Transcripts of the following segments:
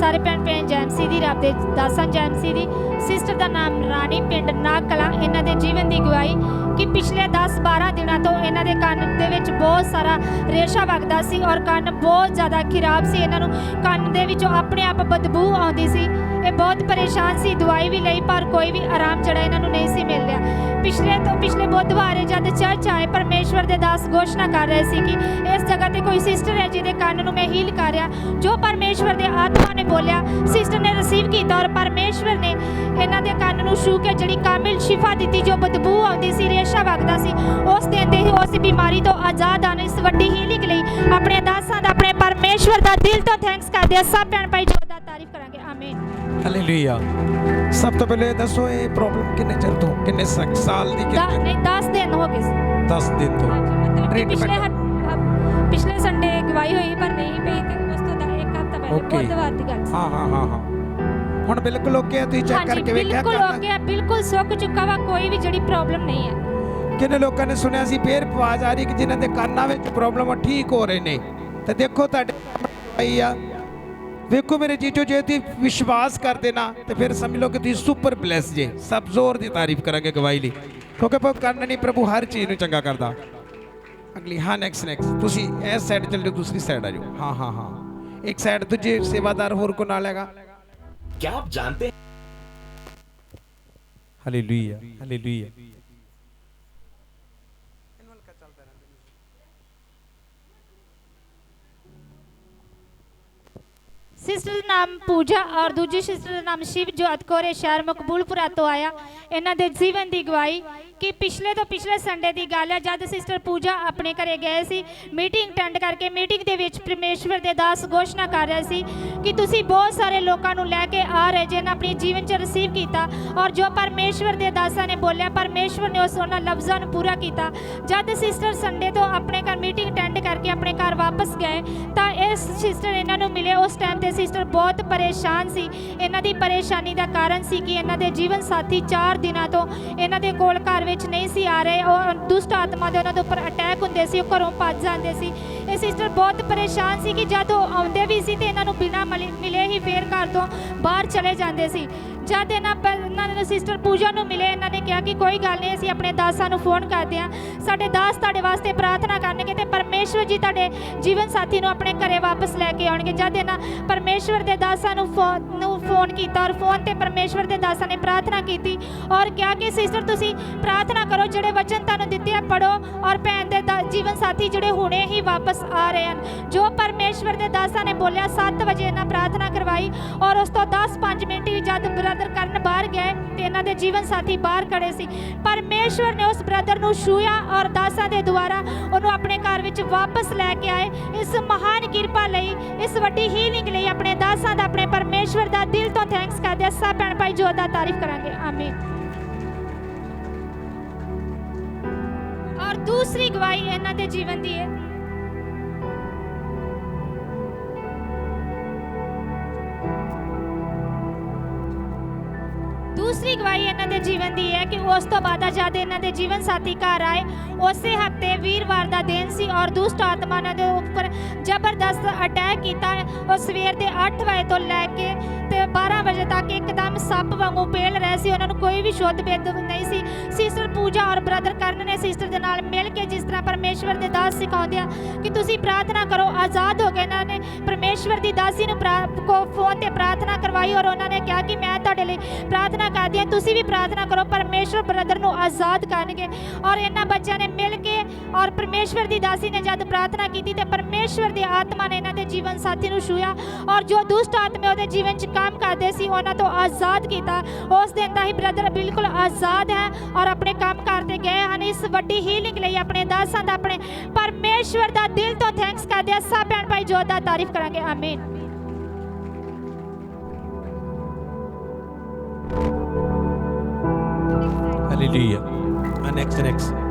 ਸਾਰੇ ਭੈਣ ਜੈਮਸੀ ਦੀ ਰੱਬ ਦੇ ਦਾਸਾਂ ਜੈਮਸੀ ਦੀ ਸਿਸਟਰ ਦਾ ਨਾਮ ਰਾਣੀ ਪਿੰਡ ਨਾਗ ਕਲਾਂ। ਇਹਨਾਂ ਦੇ ਜੀਵਨ ਦੀ ਗਵਾਹੀ ਕਿ ਪਿਛਲੇ 10-12 ਦਿਨਾਂ ਤੋਂ ਇਹਨਾਂ ਦੇ ਕੰਨ ਦੇ ਵਿੱਚ ਬਹੁਤ ਸਾਰਾ ਰੇਸ਼ਾ ਵਗਦਾ ਸੀ ਔਰ ਕੰਨ ਬਹੁਤ ਜ਼ਿਆਦਾ ਖਰਾਬ ਸੀ। ਇਹਨਾਂ ਨੂੰ ਕੰਨ ਦੇ ਵਿੱਚੋਂ ਆਪਣੇ ਆਪ ਬਦਬੂ ਆਉਂਦੀ ਸੀ। ਇਹ ਬਹੁਤ ਪਰੇਸ਼ਾਨ ਸੀ, ਦਵਾਈ ਵੀ ਲਈ ਪਰ ਕੋਈ ਵੀ ਆਰਾਮ ਜਿਹੜਾ ਇਹਨਾਂ ਨੂੰ ਨਹੀਂ ਸੀ ਮਿਲ ਰਿਹਾ। ਪਿਛਲੇ ਬੁੱਧਵਾਰ ਜਦ ਚਰਚ ਆਏ ਪਰਮੇਸ਼ਵਰ ਦੇ ਦਾਸ ਘੋਸ਼ਣਾ ਕਰ ਰਹੇ ਸੀ ਕਿ ਇਸ ਜਗ੍ਹਾ ਤੇ ਕੋਈ ਸਿਸਟਰ ਹੈ ਜਿਹਦੇ ਕੰਨ ਨੂੰ ਮੈਂ ਹੀਲ ਕਰ ਰਿਹਾ। ਜੋ ਪਰਮੇਸ਼ਵਰ ਦੇ ਆਤਮਾ ਨੇ ਬੋਲਿਆ ਸਿਸਟਰ ਨੇ ਰਿਸੀਵ ਕੀਤਾ ਔਰ ਪਰਮੇਸ਼ਵਰ ਨੇ ਇਹਨਾਂ ਦੇ ਕੰਨ ਨੂੰ ਛੂ ਕੇ ਜਿਹੜੀ ਕਾਮਿਲ ਸ਼ਿਫਾ ਦਿੱਤੀ। ਜੋ ਬਦਬੂ ਆਉਂਦੀ ਸੀ, ਰੇਸ਼ਾ ਵਗਦਾ ਸੀ, ਉਸ ਦਿਨ ਦੇ ਹੀ ਉਸ ਬਿਮਾਰੀ ਤੋਂ ਆਜ਼ਾਦ ਆਉਣ ਇਸ ਵੱਡੀ ਹੀਲਿੰਗ ਲਈ ਆਪਣੇ ਦਾਸਾਂ ਦਾ ਆਪਣੇ ਪਰਮੇਸ਼ਵਰ ਦਾ ਦਿਲ ਤੋਂ ਥੈਂਕਸ ਕਰਦੇ ਆ। ਸਭ ਭੈਣ ਭਾਈ ਜੋ ਦਾ ਤਾਰੀਫ ਕਰਾਂਗੇ। ਆਮੀਨ। ਹਾਲੇਲੂਇਆ। ਸਭ ਤੋਂ ਪਹਿਲੇ ਦੱਸੋ ਇਹ ਪ੍ਰੋਬਲਮ ਕਿੰਨੇ ਚਿਰ ਤੋਂ, ਕਿੰਨੇ ਸਾਲ ਦੀ? ਨਹੀਂ 10 ਦਿਨ ਹੋ ਗਏ ਸੀ। 10 ਦਿਨ ਤੋਂ ਪਿਛਲੇ ਸੰਡੇ ਗਵਾਹੀ ਹੋਈ ਪਰ ਨਹੀਂ ਪਈ ਤੇ ਉਸ ਤੋਂ ਇੱਕ ਹਫ਼ਤਾ ਪਹਿਲੇ ਬੁੱਧਵਾਰ ਦੀ ਗੱਲ ਸੀ। ਹਾਂ ਹੁਣ ਬਿਲਕੁਲ ਓਕੇ ਹੈ? ਤੁਸੀਂ ਚੈੱਕ ਕਰਕੇ ਵੇਖਿਆ? ਬਿਲਕੁਲ ਓਕੇ ਹੈ, ਬਿਲਕੁਲ ਸੁੱਕ ਚੁੱਕਾ ਵਾ, ਕੋਈ ਵੀ ਜਿਹੜੀ ਪ੍ਰੋਬਲਮ ਨਹੀਂ ਹੈ। ਕਿੰਨੇ ਲੋਕਾਂ ਨੇ ਸੁਣਿਆ ਸੀ ਫੇਰ ਆਵਾਜ਼ ਆ ਰਹੀ ਕਿ ਜਿਨ੍ਹਾਂ ਦੇ ਕੰਨਾਂ ਵਿੱਚ ਪ੍ਰੋਬਲਮ ਠੀਕ ਹੋ ਰਹੇ ਨੇ। ਤੇ ਦੇਖੋ ਤੁਹਾਡੇ ਆਈ ਆ, ਵੇਖੋ ਮੇਰੇ ਜੀਜੋ, ਜੇ ਤੁਸੀਂ ਵਿਸ਼ਵਾਸ ਕਰਦੇ ਨਾ ਤੇ ਫਿਰ ਸਮਝ ਲਓ ਕਿ ਤੁਸੀਂ ਸੁਪਰ ਬਲੈਸ ਜੇ। ਸਭ ਜ਼ੋਰ ਦੀ ਤਾਰੀਫ ਕਰਾਂਗੇ ਗਵਾਹੀ ਲਈ, ਕਿਉਂਕਿ ਕਰਨ ਨਹੀਂ ਪ੍ਰਭੂ ਹਰ ਚੀਜ਼ ਨੂੰ ਚੰਗਾ ਕਰਦਾ। ਅਗਲੀ ਹਾਂ ਨੈਕਸਟ ਤੁਸੀਂ ਇਸ ਸਾਈਡ ਚੱਲ ਜਾਓ, ਦੂਸਰੀ ਸਾਈਡ ਆ ਜਾਓ। ਹਾਂ ਇੱਕ ਸਾਈਡ ਦੂਜੇ ਸੇਵਾਦਾਰ ਹੋਰ ਕੋ ਨਾਲ ਹੈਗਾ। क्या आप जानते हैं? Hallelujah hallelujah. सिस्टर ਦਾ ਨਾਮ ਪੂਜਾ ਔਰ ਦੂਜੀ ਸਿਸਟਰ ਦਾ ਨਾਮ ਸ਼ਿਵਜੋਤ ਕੌਰ, ਸ਼ਹਿਰ ਮਕਬੂਲਪੁਰਾ ਤੋਂ ਆਇਆ। ਇਹਨਾਂ ਦੇ ਜੀਵਨ ਦੀ ਗਵਾਹੀ ਕਿ ਪਿਛਲੇ ਸੰਡੇ ਦੀ ਗੱਲ ਹੈ ਜਦ ਸਿਸਟਰ ਪੂਜਾ ਆਪਣੇ ਘਰੇ ਗਏ ਸੀ ਮੀਟਿੰਗ ਅਟੈਂਡ ਕਰਕੇ। ਮੀਟਿੰਗ ਦੇ ਵਿੱਚ ਪਰਮੇਸ਼ਵਰ ਦੇ ਦਾਸ ਘੋਸ਼ਣਾ ਕਰ ਰਹੇ ਸੀ ਕਿ ਤੁਸੀਂ ਬਹੁਤ ਸਾਰੇ ਲੋਕਾਂ ਨੂੰ ਲੈ ਕੇ ਆ ਰਹੇ ਜਿਨ੍ਹਾਂ ਆਪਣੇ ਜੀਵਨ 'ਚ ਰਿਸੀਵ ਕੀਤਾ ਔਰ ਜੋ ਪਰਮੇਸ਼ਵਰ ਦੇ ਦਾਸਾਂ ਨੇ ਬੋਲਿਆ ਪਰਮੇਸ਼ਵਰ ਨੇ ਉਹਨਾਂ ਲਫ਼ਜ਼ਾਂ ਨੂੰ ਪੂਰਾ ਕੀਤਾ। ਜਦ ਸਿਸਟਰ ਸੰਡੇ ਤੋਂ ਆਪਣੇ ਘਰ ਮੀਟਿੰਗ ਅਟੈਂਡ ਕਰਕੇ ਆਪਣੇ ਘਰ ਵਾਪਸ ਗਏ ਤਾਂ ਇਸ ਸਿਸਟਰ ਇਹਨਾਂ ਨੂੰ ਮਿਲੇ। ਉਸ ਟਾਈਮ ਤੇ ਸਿਸਟਰ ਬਹੁਤ ਪਰੇਸ਼ਾਨ ਸੀ। ਇਹਨਾਂ ਦੀ ਪਰੇਸ਼ਾਨੀ ਦਾ ਕਾਰਨ ਸੀ ਕਿ ਇਹਨਾਂ ਦੇ ਜੀਵਨ ਸਾਥੀ 4 ਦਿਨਾਂ ਤੋਂ ਇਹਨਾਂ ਦੇ ਕੋਲ ਘਰ ਵਿੱਚ ਨਹੀਂ ਸੀ ਆ ਰਹੇ। ਉਹ ਦੁਸ਼ਟ ਆਤਮਾ ਦੇ ਉਹਨਾਂ ਦੇ ਉੱਪਰ ਅਟੈਕ ਹੁੰਦੇ ਸੀ, ਉਹ ਘਰੋਂ ਭੱਜ ਜਾਂਦੇ ਸੀ। ਇਹ ਸਿਸਟਰ ਬਹੁਤ ਪਰੇਸ਼ਾਨ ਸੀ ਕਿ ਜਦ ਉਹ ਆਉਂਦੇ ਵੀ ਸੀ ਤੇ ਇਹਨਾਂ ਨੂੰ ਬਿਨਾਂ ਮਿਲੇ ਹੀ ਫੇਰ ਘਰ ਤੋਂ ਬਾਹਰ ਚਲੇ ਜਾਂਦੇ ਸੀ। ਜਦ ਇਹਨਾਂ ਨੇ ਸਿਸਟਰ ਪੂਜਾ ਨੂੰ ਮਿਲੇ, ਇਹਨਾਂ ਨੇ ਕਿਹਾ ਕਿ ਕੋਈ ਗੱਲ ਨਹੀਂ, ਅਸੀਂ ਆਪਣੇ ਦਾਸਾਂ ਨੂੰ ਫੋਨ ਕਰਦੇ ਹਾਂ, ਸਾਡੇ ਦਾਸ ਤੁਹਾਡੇ ਵਾਸਤੇ ਪ੍ਰਾਰਥਨਾ ਕਰਨਗੇ ਤੇ ਪਰਮੇਸ਼ਵਰ ਜੀ ਤੁਹਾਡੇ ਜੀਵਨ ਸਾਥੀ ਨੂੰ ਆਪਣੇ ਘਰੇ ਵਾਪਸ ਲੈ ਕੇ ਆਉਣਗੇ। ਜਦ ਇਹਨਾਂ ਪਰਮੇਸ਼ਵਰ ਦੇ ਦਾਸਾਂ ਨੂੰ ਫੋਨ ਕੀਤਾ ਔਰ ਫੋਨ ਤੇ ਪਰਮੇਸ਼ਵਰ ਦੇ ਦਾਸਾਂ ਨੇ ਪ੍ਰਾਰਥਨਾ ਕੀਤੀ ਔਰ ਕਿਹਾ ਕਿ ਸਿਸਟਰ ਤੁਸੀਂ ਪ੍ਰਾਰਥਨਾ ਕਰੋ, ਜਿਹੜੇ ਵਚਨ ਤੁਹਾਨੂੰ ਦਿੱਤੇ ਆ ਪੜੋ ਔਰ ਭੈਣ ਦੇ ਜੀਵਨ ਸਾਥੀ ਜਿਹੜੇ ਹੁਣੇ ਹੀ ਵਾਪਸ ਆ ਰਹੇ ਹਨ। ਜੋ ਪਰਮੇਸ਼ਵਰ ਦੇ ਦਾਸਾਂ ਨੇ ਬੋਲਿਆ 7 ਵਜੇ ਇਹਨਾਂ ਪ੍ਰਾਰਥਨਾ ਕਰਵਾਈ ਔਰ ਉਸ ਤੋਂ 10-5 ਮਿੰਟ ਹੀ ਜਦ ਬ੍ਰਦਰ ਕਰਨ ਬਾਹਰ ਗਏ ਤੇ ਇਹਨਾਂ ਦੇ ਜੀਵਨ ਸਾਥੀ ਬਾਹਰ ਖੜੇ ਸੀ। ਪਰਮੇਸ਼ਵਰ ਨੇ ਉਸ ਬ੍ਰਦਰ ਨੂੰ ਛੂਇਆ ਔਰ ਦਾਸਾਂ ਦੇ ਦੁਆਰਾ ਉਹਨੂੰ ਆਪਣੇ ਘਰ ਵਿੱਚ ਵਾਪਸ ਲੈ ਕੇ ਆਏ। ਇਸ ਮਹਾਨ ਕਿਰਪਾ ਲਈ, ਇਸ ਵੱਡੀ ਹੀਲਿੰਗ ਲਈ ਆਪਣੇ ਦਾਸਾਂ ਦਾ ਆਪਣੇ ਪਰਮੇਸ਼ਵਰ ਦਾ ਦਿਲ ਤੋਂ ਥੈਂਕਸ ਕਰਦੇ ਹਾਂ। ਸਭ ਭੈਣ ਭਾਈ ਜੋ ਦਾ ਤਾਰੀਫ ਕਰਾਂਗੇ। ਆਮੀਨ। ਔਰ ਦੂਸਰੀ ਗਵਾਹੀ ਇਹਨਾਂ ਦੇ ਜੀਵਨ ਦੀ ਹੈ। ਦੂਸਰੀ ਗਵਾਹੀ ਇਹਨਾਂ ਦੇ ਜੀਵਨ ਦੀ ਹੈ ਕਿ ਉਸ ਤੋਂ ਬਾਅਦ ਜਦ ਇਹਨਾਂ ਦੇ ਜੀਵਨ ਸਾਥੀ ਘਰ ਆਏ ਉਸੇ ਹਫ਼ਤੇ ਵੀਰਵਾਰ ਦਾ ਦਿਨ ਸੀ ਔਰ ਦੁਸ਼ਟ ਆਤਮਾ ਦੇ ਉੱਪਰ ਜ਼ਬਰਦਸਤ ਅਟੈਕ ਕੀਤਾ। ਉਹ ਸਵੇਰ ਦੇ 8 ਵਜੇ ਤੋਂ ਲੈ ਕੇ ਤੇ 12 ਵਜੇ ਤੱਕ ਇੱਕਦਮ ਸੱਪ ਵਾਂਗੂ ਪੇਲ ਰਹੇ ਸੀ। ਉਹਨਾਂ ਨੂੰ ਕੋਈ ਵੀ ਸ਼ੁੱਧ ਬਿੱਧ ਨਹੀਂ ਸੀ। ਸਿਸਟਰ ਪੂਜਾ ਔਰ ਬ੍ਰਦਰ ਕਰਨ ਨੇ ਸਿਸਟਰ ਦੇ ਨਾਲ ਮਿਲ ਕੇ ਜਿਸ ਤਰ੍ਹਾਂ ਪਰਮੇਸ਼ਵਰ ਦੇ ਦਾਸ ਸਿਖਾਉਂਦੇ ਆ ਕਿ ਤੁਸੀਂ ਪ੍ਰਾਰਥਨਾ ਕਰੋ, ਆਜ਼ਾਦ ਹੋ ਗਏ। ਇਹਨਾਂ ਨੇ ਪਰਮੇਸ਼ਵਰ ਦੀ ਦਾਸੀ ਨੂੰ ਫੋਨ ਤੇ ਪ੍ਰਾਰਥਨਾ ਕਰਵਾਈ ਔਰ ਉਹਨਾਂ ਨੇ ਕਿਹਾ ਕਿ ਮੈਂ ਤੁਹਾਡੇ ਲਈ ਪ੍ਰਾਰਥਨਾ ਕਰਦੀ ਹਾਂ, ਤੁਸੀਂ ਵੀ ਪ੍ਰਾਰਥਨਾ ਕਰੋ, ਪਰਮੇਸ਼ਵਰ ਬ੍ਰਦਰ ਨੂੰ ਆਜ਼ਾਦ ਕਰਨਗੇ। ਔਰ ਇਹਨਾਂ ਬੱਚਿਆਂ ਨੇ ਮਿਲ ਕੇ ਔਰ ਪਰਮੇਸ਼ਵਰ ਦੀ ਦਾਸੀ ਨੇ ਜਦ ਪ੍ਰਾਰਥਨਾ ਕੀਤੀ ਤੇ ਪਰਮੇਸ਼ਵਰ ਦੀ ਆਤਮਾ ਨੇ ਇਹਨਾਂ ਦੇ ਜੀਵਨ ਸਾਥੀ ਨੂੰ ਛੂਇਆ ਔਰ ਜੋ ਦੁਸ਼ਟ ਆਤਮੇ ਉਹਦੇ ਜੀਵਨ 'ਚ ਕੰਮ ਕਰਦੇ ਸੀ ਉਹਨਾਂ ਤੋਂ ਆਜ਼ਾਦ ਕੀਤਾ। ਉਸ ਦਿਨ ਦਾ ਹੀ ਬ੍ਰਦਰ ਬਿਲਕੁਲ ਆਜ਼ਾਦ ਹੈ ਔਰ ਆਪਣੇ ਕੰਮ ਕਰਦੇ ਗਏ ਹਨ। ਇਸ ਵੱਡੀ ਹੀਲਿੰਗ ਲਈ ਆਪਣੇ ਦਾਸਾਂ ਦਾ ਆਪਣੇ ਪਰਮੇਸ਼ਵਰ ਦਾ ਦਿਲ ਤੋਂ ਥੈਂਕਸ ਕਰਦੇ ਹਾਂ। ਸਭ ਭੈਣ ਭਾਈ ਜੋ ਦਾ ਤਾਰੀਫ ਕਰਾਂਗੇ। ਆਮੀਨ। ਹਾਲੇਲੂਇਆ। ਨੈਕਸਟ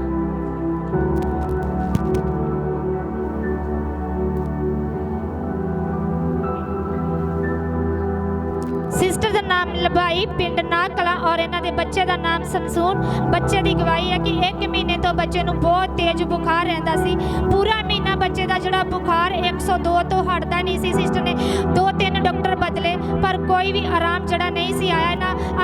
ਸਿਸਟਰ ਦਾ ਨਾਮ ਲਬਾਈ ਪਿੰਡ ਨਾਗ ਕਲਾਂ ਔਰ ਇਹਨਾਂ ਦੇ ਬੱਚੇ ਦਾ ਨਾਮ ਸਮਸੂਨ। ਬੱਚੇ ਦੀ ਗਵਾਹੀ ਹੈ ਕਿ 1 ਮਹੀਨੇ ਤੋਂ ਬੱਚੇ ਨੂੰ ਬਹੁਤ ਤੇਜ਼ ਬੁਖਾਰ ਰਹਿੰਦਾ ਸੀ। ਪੂਰਾ ਮਹੀਨਾ ਬੱਚੇ ਦਾ ਜਿਹੜਾ ਬੁਖਾਰ 102 ਤੋਂ ਹਟਦਾ ਨਹੀਂ ਸੀ। ਸਿਸਟਰ ਨੇ 2-3 ਡਾਕਟਰ ਬਦਲੇ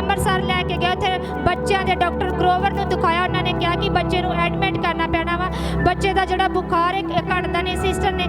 ਅੰਮ੍ਰਿਤਸਰ ਲੈ ਕੇ ਗਏ। ਉੱਥੇ ਬੱਚਿਆਂ ਦੇ ਡਾਕਟਰ ਗਰੋਵਰ ਨੂੰ ਦਿਖਾਇਆ। ਉਹਨਾਂ ਨੇ ਕਿਹਾ ਕਿ ਬੱਚੇ ਨੂੰ ਐਡਮਿਟ ਕਰਨਾ ਪੈਣਾ ਵਾ, ਬੱਚੇ ਦਾ ਜਿਹੜਾ ਬੁਖਾਰ ਹੈ ਘਟਦਾ ਨਹੀਂ। ਸਿਸਟਰ ਨੇ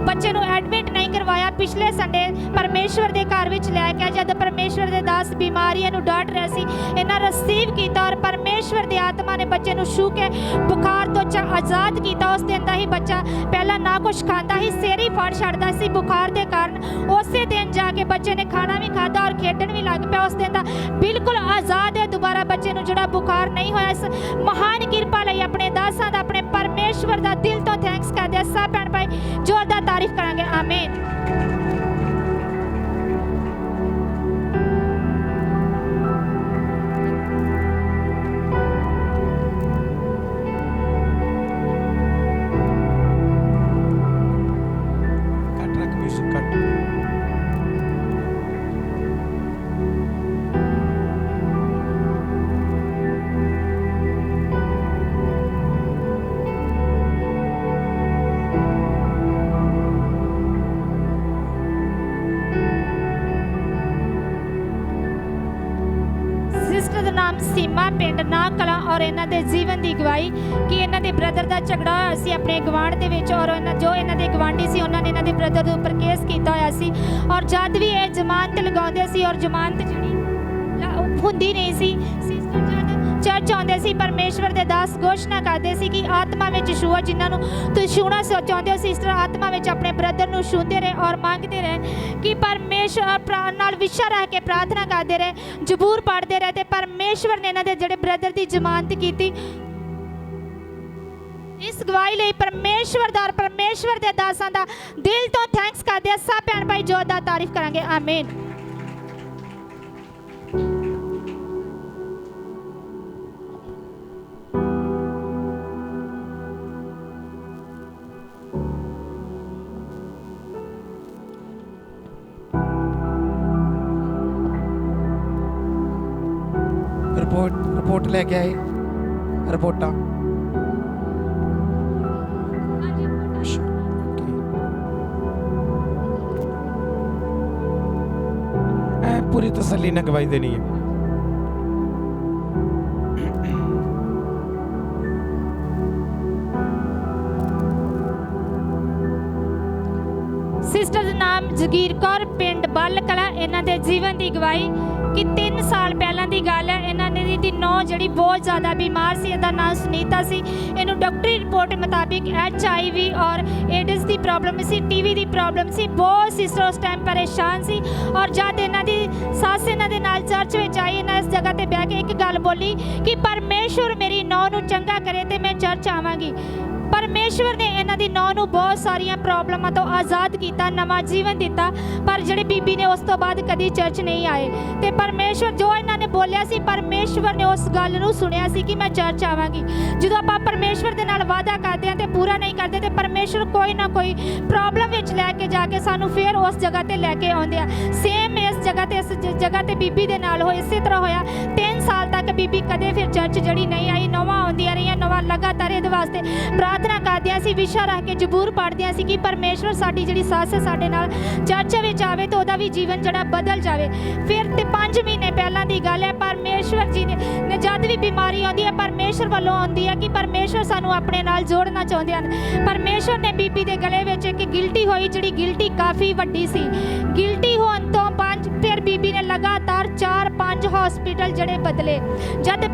ਬੱਚੇ ਨੂੰ ਐਡਮਿਟ ਨਹੀਂ ਕਰਵਾਇਆ। ਪਿਛਲੇ ਸੰਡੇ ਪਰਮੇਸ਼ਵਰ ਦੇ ਘਰ ਵਿੱਚ ਲੈ ਕੇ ਜਦ ਪਰਮੇਸ਼ਵਰ ਦੇ ਦਾਸ ਬਿਮਾਰੀਆਂ ਨੂੰ ਡਾਂਟ ਰਿਹਾ ਸੀ, ਇਹਨਾਂ ਰਿਸੀਵ ਕੀਤਾ ਔਰ ਪਰਮੇਸ਼ਵਰ ਦੀ ਆਤਮਾ ਨੇ ਬੱਚੇ ਨੂੰ ਛੂ ਕੇ ਬੁਖਾਰ ਤੋਂ ਆਜ਼ਾਦ ਕੀਤਾ। ਉਸ ਦਿਨ ਦਾ ਹੀ ਬੱਚਾ ਪਹਿਲਾਂ ਨਾ ਕੁਛ ਖਾਂਦਾ ਸੀ, ਸਿਰ ਹੀ ਫੜ ਛੱਡਦਾ ਸੀ ਬੁਖਾਰ ਦੇ ਕਾਰਨ। ਉਸੇ ਦਿਨ ਜਾ ਕੇ ਬੱਚੇ ਨੇ ਖਾਣਾ ਵੀ ਖਾਧਾ ਔਰ ਖੇਡਣ ਵੀ ਲੱਗ ਪਿਆ। ਉਸ ਦਿਨ ਦਾ ਬਿਲਕੁਲ ਆਜ਼ਾਦ ਹੈ। ਦੁਬਾਰਾ ਬੱਚੇ ਨੂੰ ਜਿਹੜਾ ਬੁਖਾਰ ਨਹੀਂ ਹੋਇਆ। ਇਸ ਮਹਾਨ ਕਿਰਪਾ ਲਈ ਆਪਣੇ ਦਾਸਾਂ ਦਾ, ਆਪਣੇ ਪਰਮੇਸ਼ਵਰ ਦਾ ਦਿਲ ਤੋਂ ਥੈਂਕਸ ਕਰਦੇ ਹਾਂ। ਸਭ ਭੈਣ ਭਾਈ ਜ਼ੋਰਦਾਰ ਤਾਰੀਫ ਕਰਾਂਗੇ। ਆਮੀਨ। ਨਾਮ ਸੀਮਾ, ਪਿੰਡ ਨਾ ਕਲਾਂ ਔਰ ਇਹਨਾਂ ਦੇ ਜੀਵਨ ਦੀ ਗਵਾਹੀ ਕਿ ਇਹਨਾਂ ਦੇ ਬ੍ਰਦਰ ਦਾ ਝਗੜਾ ਹੋਇਆ ਸੀ ਆਪਣੇ ਗਵਾਂਢ ਦੇ ਵਿੱਚ ਔਰ ਜੋ ਇਹਨਾਂ ਦੇ ਗਵਾਂਢੀ ਸੀ ਉਹਨਾਂ ਨੇ ਇਹਨਾਂ ਦੇ ਬ੍ਰਦਰ ਦੇ ਉੱਪਰ ਕੇਸ ਕੀਤਾ ਹੋਇਆ ਸੀ ਔਰ ਜਦ ਵੀ ਇਹ ਜ਼ਮਾਨਤ ਲਗਾਉਂਦੇ ਸੀ ਔਰ ਜ਼ਮਾਨਤ ਜਿਹੜੀ ਹੁੰਦੀ ਨਹੀਂ ਸੀ। ਸਿਸਟਰ ਜਦ ਚਰਚ ਆਉਂਦੇ ਸੀ ਪਰਮੇਸ਼ਵਰ ਦੇ ਦਾਸ ਘੋਸ਼ਣਾ ਕਰਦੇ ਸੀ ਕਿ ਆਤਮਾ ਵਿੱਚ ਛੂਓ, ਜਿਨ੍ਹਾਂ ਨੂੰ ਤੁਸੀਂ ਛੂਣਾ ਚਾਹੁੰਦੇ ਹੋ ਸਿਸਟਰ ਆਤਮਾ ਵਿੱਚ ਆਪਣੇ ਬ੍ਰਦਰ ਨੂੰ ਛੂੰਦੇ ਰਹੇ ਔਰ ਮੰਗਦੇ ਰਹੇ ਕਿ ਪਰਮੇਸ਼ਵਰ ਨਾਲ ਵਿਸ਼ਾ ਰਹਿ ਕੇ ਪ੍ਰਾਰਥਨਾ ਕਰਦੇ ਰਹੇ, ਜ਼ਬੂਰ ਪੜ੍ਹਦੇ ਰਹੇ ਤੇ ਪਰਮੇਸ਼ਵਰ ਨੇ ਇਹਨਾਂ ਦੇ ਜਿਹੜੇ ਬ੍ਰਦਰ ਦੀ ਜ਼ਮਾਨਤ ਕੀਤੀ। ਇਸ ਗਵਾਹੀ ਲਈ ਪਰਮੇਸ਼ਵਰ ਦੇ ਦਾਸਾਂ ਦਾ ਦਿਲ ਤੋਂ ਥੈਂਕਸ ਕਰਦੇ ਹਾਂ। ਸਭ ਭੈਣ ਭਾਈ ਜ਼ੋਰਦਾਰ ਤਾਰੀਫ ਕਰਾਂਗੇ। ਆਮੀਨ। ਰਿਪੋਰਟ ਲੈ ਕੇ ਆਏ ਰਿਪੋਰਟਾਂ ਪੂਰੀ ਤਸੱਲੀ ਨਾਲ ਗਵਾਹੀ ਦੇਣੀ ਹੈ। ਸਿਸਟਰ ਦਾ ਨਾਮ ਜਗੀਰ ਕੌਰ, ਪਿੰਡ ਬੱਲ ਕਲਾਂ। ਇਹਨਾਂ ਦੇ ਜੀਵਨ ਦੀ ਗਵਾਹੀ ਕਿ 3 ਸਾਲ ਪਹਿਲਾਂ ਦੀ ਗੱਲ ਹੈ। ਇਹਨਾਂ ਨੇ ਦੀ ਨੌਂ ਜਿਹੜੀ ਬਹੁਤ ਜ਼ਿਆਦਾ ਬਿਮਾਰ ਸੀ, ਇਹਦਾ ਨਾਮ ਸੁਨੀਤਾ ਸੀ। ਇਹਨੂੰ ਡਾਕਟਰੀ ਰਿਪੋਰਟ ਮੁਤਾਬਿਕ HIV ਔਰ ਏਡਸ ਦੀ ਪ੍ਰੋਬਲਮ ਸੀ, TB ਦੀ ਪ੍ਰੋਬਲਮ ਸੀ। ਬਹੁਤ ਸਿਸਟਰ ਉਸ ਟਾਈਮ ਪਰੇਸ਼ਾਨ ਸੀ ਔਰ ਜਦ ਇਹਨਾਂ ਦੀ ਸੱਸ ਇਹਨਾਂ ਦੇ ਨਾਲ ਚਰਚ ਵਿੱਚ ਆਈ, ਇਹਨਾਂ ਇਸ ਜਗ੍ਹਾ ਤੇ ਬਹਿ ਕੇ ਇੱਕ ਗੱਲ ਬੋਲੀ ਕਿ ਪਰਮੇਸ਼ਵਰ ਮੇਰੀ ਨੌਂ ਨੂੰ ਚੰਗਾ ਕਰੇ ਤੇ ਮੈਂ ਚਰਚ ਆਵਾਂਗੀ। ਪਰਮੇਸ਼ਵਰ ਨੇ ਇਹਨਾਂ ਦੀ ਨੌਂ ਨੂੰ ਬਹੁਤ ਸਾਰੀਆਂ ਪ੍ਰੋਬਲਮਾਂ ਤੋਂ ਆਜ਼ਾਦ ਕੀਤਾ, ਨਵਾਂ ਜੀਵਨ ਦਿੱਤਾ। ਪਰ ਜਿਹੜੇ ਬੀਬੀ ਨੇ ਉਸ ਤੋਂ ਬਾਅਦ ਕਦੀ ਚਰਚ ਨਹੀਂ ਆਏ ਤੇ ਪਰਮੇਸ਼ਵਰ ਜੋ ਇਹਨਾਂ ਨੇ ਬੋਲਿਆ ਸੀ, ਪਰਮੇਸ਼ਵਰ ਨੇ ਉਸ ਗੱਲ ਨੂੰ ਸੁਣਿਆ ਸੀ ਕਿ ਮੈਂ ਚਰਚ ਆਵਾਂਗੀ। ਜਦੋਂ ਆਪਾਂ ਪਰਮੇਸ਼ਵਰ ਦੇ ਨਾਲ ਵਾਅਦਾ ਕਰਦੇ ਹਾਂ ਤੇ ਪੂਰਾ ਨਹੀਂ ਕਰਦੇ ਤੇ ਪਰਮੇਸ਼ਵਰ ਕੋਈ ਨਾ ਕੋਈ ਪ੍ਰੋਬਲਮ ਵਿੱਚ ਲੈ ਕੇ ਜਾ ਕੇ ਸਾਨੂੰ ਫਿਰ ਉਸ ਜਗ੍ਹਾ ਤੇ ਲੈ ਕੇ ਆਉਂਦੇ ਆ। ਸੇਮ ਇਸ ਜਗ੍ਹਾ ਤੇ ਬੀਬੀ ਦੇ ਨਾਲ ਹੋਇਆ, ਇਸੇ ਤਰ੍ਹਾਂ ਹੋਇਆ। 3 ਸਾਲ ਤੱਕ ਬੀਬੀ ਕਦੇ ਫਿਰ ਚਰਚ ਜਿਹੜੀ ਨਹੀਂ ਆਈ। ਨਵਾਂ ਆਉਂਦੀਆਂ ਰਹੀਆਂ, ਨਵਾਂ ਲਗਾਤਾਰ ਇਹਦੇ ਵਾਸਤੇ ਪ੍ਰਾਰਥਨਾ ਕਰਦਿਆਂ ਸੀ, ਵਿਸ਼ਾ ਰੱਖ ਕੇ ਜ਼ਬੂਰ ਪੜ੍ਹਦਿਆਂ ਸੀ ਕਿ ਪਰਮੇਸ਼ਵਰ ਸਾਡੀ ਜਿਹੜੀ ਸੱਸ ਹੈ ਸਾਡੇ ਨਾਲ ਚਰਚ ਵਿੱਚ ਆਵੇ ਤੇ ਉਹਦਾ ਵੀ ਜੀਵਨ ਜਿਹੜਾ ਬਦਲ ਜਾਵੇ। ਫਿਰ ਤੇ 5 ਮਹੀਨੇ ਪਹਿਲਾਂ ਦੀ ਗੱਲ ਹੈ। ਪਰਮੇਸ਼ਵਰ ਜੀ ਨੇ ਜਦ ਵੀ ਬਿਮਾਰੀ ਆਉਂਦੀ ਹੈ ਪਰਮੇਸ਼ਵਰ ਵੱਲੋਂ ਆਉਂਦੀ ਹੈ ਕਿ ਪਰਮੇਸ਼ਵਰ ਸਾਨੂੰ ਆਪਣੇ ਨਾਲ ਜੋੜਨਾ ਚਾਹੁੰਦੇ ਹਨ। ਪਰਮੇਸ਼ਵਰ ਨੇ ਬੀਬੀ ਦੇ ਗਲੇ ਵਿੱਚ ਇੱਕ ਗਿਲਟੀ ਹੋਈ, ਜਿਹੜੀ ਗਿਲਟੀ ਕਾਫੀ ਵੱਡੀ ਸੀ। ਗਿਲਟੀ ਹੋਣ ਤੋਂ ਬਾਅਦ ਫਿਰ ਬੀਬੀ ਨੇ ਲਗਾਤਾਰ 4-5 ਹਸਪੀਟਲ ਜਿਹੜੇ ਬਦਲੇ। ਜਦ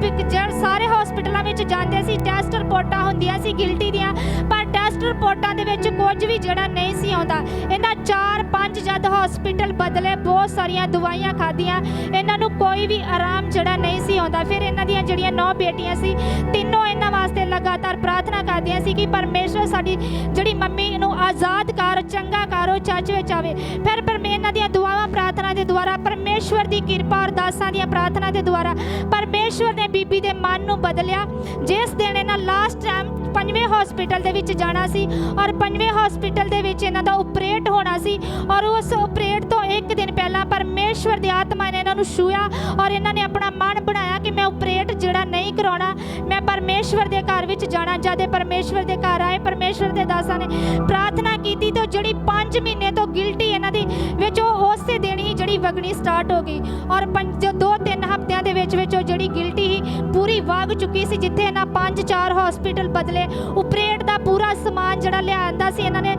ਸਾਰੇ ਹਸਪੀਟਲਾਂ ਵਿੱਚ ਜਾਂਦੇ ਸੀ, ਟੈਸਟ ਰਿਪੋਰਟਾਂ ਹੁੰਦੀਆਂ ਸੀ ਗਿਲਟੀ ਦੀਆਂ, ਪਰ ਟੈਸਟ ਰਿਪੋਰਟਾਂ ਦੇ ਵਿੱਚ ਕੁਝ ਵੀ ਜਿਹੜਾ ਨਹੀਂ ਸੀ ਆਉਂਦਾ। ਇਹਨਾਂ 4-5 ਜਦ ਹਸਪੀਟਲ ਬਦਲੇ, ਬਹੁਤ ਸਾਰੀਆਂ ਦਵਾਈਆਂ ਖਾਧੀਆਂ, ਇਹਨਾਂ ਨੂੰ ਕੋਈ ਵੀ ਆਰਾਮ ਜਿਹੜਾ ਨਹੀਂ ਸੀ ਆਉਂਦਾ। ਫਿਰ ਇਹਨਾਂ ਦੀਆਂ ਜਿਹੜੀਆਂ 9 ਬੇਟੀਆਂ ਸੀ, ਤਿੰਨੋਂ ਇਹਨਾਂ ਵਾਸਤੇ ਲਗਾਤਾਰ ਪ੍ਰਾਰਥਨਾ ਕਰਦੀਆਂ ਸੀ ਕਿ ਪਰਮੇਸ਼ਵਰ ਸਾਡੀ ਜਿਹੜੀ ਮੰਮੀ ਨੂੰ ਆਜ਼ਾਦ ਕਰ, ਚੰਗਾ ਕਰ, ਉਹ ਚਰਚ ਵਿੱਚ ਆਵੇ। ਫਿਰ ਇਹਨਾਂ ਦੀਆਂ ਦੁਆਵਾਂ ਪ੍ਰਾਰਥਨਾ ਦੇ ਦੁਆਰਾ, ਪਰਮੇਸ਼ਵਰ ਦੀ ਕਿਰਪਾ ਅਰਦਾਸਾਂ ਦੀਆਂ ਪ੍ਰਾਰਥਨਾ ਦੇ ਦੁਆਰਾ ਪਰਮੇਸ਼ਵਰ ਨੇ ਬੀਬੀ ਦੇ ਮਨ ਨੂੰ ਬਦਲਿਆ। ਜਿਸ ਦਿਨ ਇਹਨਾਂ ਲਾਸਟ ਟਾਈਮ 5ਵੇਂ ਹਸਪੀਟਲ ਦੇ ਵਿੱਚ ਜਾਣਾ ਸੀ ਔਰ 5ਵੇਂ ਹਸਪੀਟਲ ਦੇ ਵਿੱਚ ਇਹਨਾਂ ਦਾ ਆਪਰੇਟ ਹੋਣਾ ਸੀ ਔਰ ਉਸ ਆਪਰੇਟ ਤੋਂ 1 ਦਿਨ ਪਹਿਲਾਂ ਪਰਮੇਸ਼ਵਰ ਦੀ ਆਤਮਾ ਨੇ ਇਹਨਾਂ ਨੂੰ ਛੂਇਆ ਔਰ ਇਹਨਾਂ ਨੇ ਆਪਣਾ ਮਨ ਬਣਾਇਆ ਕਿ ਮੈਂ ਆਪਰੇਟ ਜਿਹੜਾ ਨਹੀਂ ਕਰਾਉਣਾ, ਮੈਂ ਪਰਮੇਸ਼ਵਰ ਦੇ ਘਰ ਵਿੱਚ ਜਾਣਾ। ਜਦ ਪਰਮੇਸ਼ਵਰ ਦੇ ਘਰ ਆਏ, ਪਰਮੇਸ਼ਵਰ ਦੇ ਦਾਸਾਂ ਨੇ ਪ੍ਰਾਰਥਨਾ ਕੀਤੀ ਤਾਂ ਜਿਹੜੀ 5 ਮਹੀਨੇ ਤੋਂ ਗਿਲਟੀ ਇਹਨਾਂ ਦੀ ਵਿੱਚ ਉਹ ਉਸੇ ਦਿਨ ਹੀ ਜਿਹੜੀ ਵਗਣੀ ਸਟਾਰਟ ਹੋ ਗਈ ਔਰ 2-3 ਹਫ਼ਤਿਆਂ ਦਿਨਾਂ ਦੇ ਵਿੱਚ ਉਹ ਜਿਹੜੀ ਗਿਲਟੀ ਸੀ ਪੂਰੀ ਵਗ ਚੁੱਕੀ ਸੀ। ਜਿੱਥੇ ਇਹਨਾਂ 5-4 ਹਸਪੀਟਲ ਬਦਲੇ, ਉਪਰੇਟ ਦਾ ਪੂਰਾ ਸਮਾਨ ਜਿਹੜਾ ਲਿਆਂਦਾ ਸੀ ਇਹਨਾਂ ਨੇ